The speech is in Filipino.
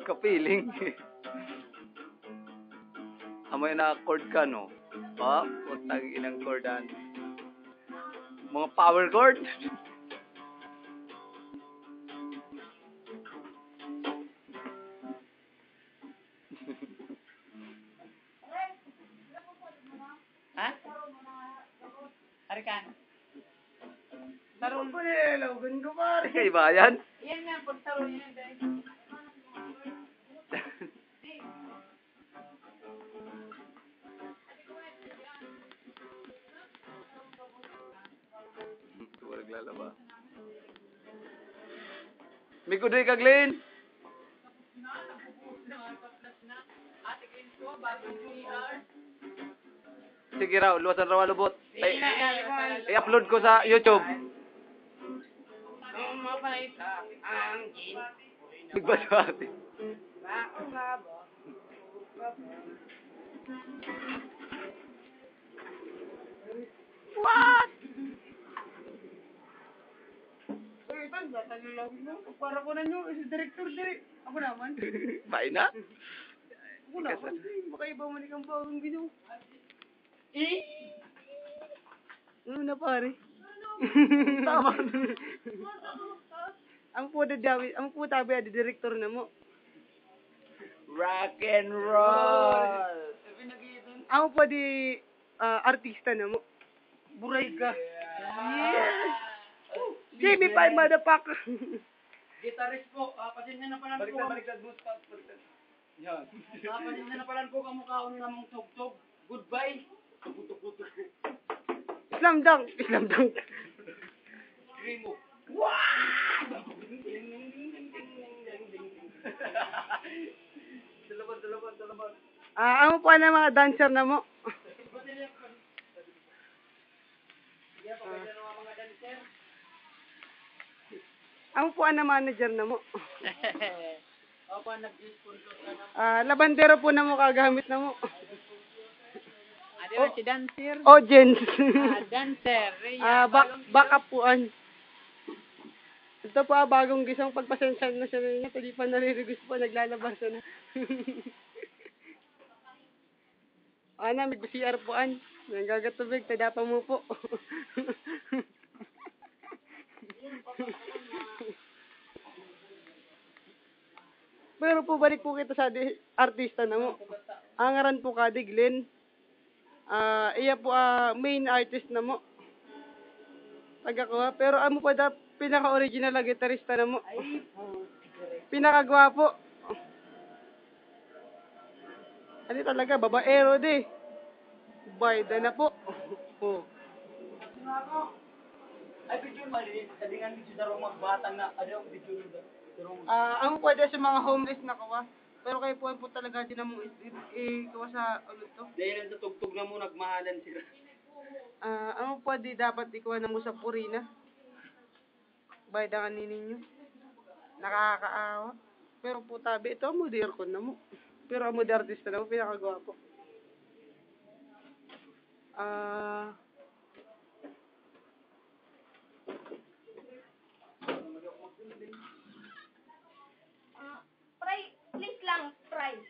Kapiling. Amoy na chord ka, no? Pa, putang inang chordan. Mga power chord. Ha? Arikan. Tarong pa nila, lagan ko pare. Kay bayan. Yan nga, pagtaro yan, guys. Tuwarag lalaba. May kudoy ka, Glenn. Sige raw, luwasan raw lubot. I-upload ko sa YouTube. Mapalita ang gin. Nagbaswati. What? Uy, ito, natalala mo. Para ko na nyo, si director direct. Ako naman. Bye na. Ako naman. Baka iba man ikang bagong ginaw. Ano na pare? Tama. Ang po tabi di director na mo. Rock and roll. Ako po di artista na mo. Buray ka. Yes! Jimmy Pie, motherfucker! Gitarist po, pasensya na pala po. Baliktad mo, baliktad. Yan. Pasensya na pala po, kamukha ko na namang tog-tog. Goodbye. Tukutuk-tutuk. Slam dunk! Slam dunk! Remo. Dalaban. Ako po na mga dancer na mo. Ako po na manager na mo. Ako nag-sponsor ka na. Labandero po na mo kagamit na mo. Ano si dancer? Audience. Dancer. Backup puan. Ito po bagong gisang pagpasensya na siya niya. Hindi pa naririgos po, naglalabas na. Ana, may CR puan. Nagagatubig, tadapa mo po. Pero po, balik po kita sa artista na mo. Angaran po ka, Glenn. Iya po, main artist na mo. Taga ko, pero amo pa da pinaka-original na gitarista na mo. Pinaka-gwapo. Ano talaga, babaero di. Bayda na po. Oh. Ay, video mali. Sabi nga video darong magbatang na. Ano yung video nila? Ang pwede sa mga homeless na kawa. Pero kayo po talaga din na mo kawa sa ulo to. Dahil natutugtog na mo, nagmahalan sila. Ang pwede dapat ikaw na mo sa Purina. Bayda ka ninyo. Nakakaawa. Pero po tabi, ito ang moder ko na mo. Pero ang moder artista na mo, pinakagawa po. Please lang, price.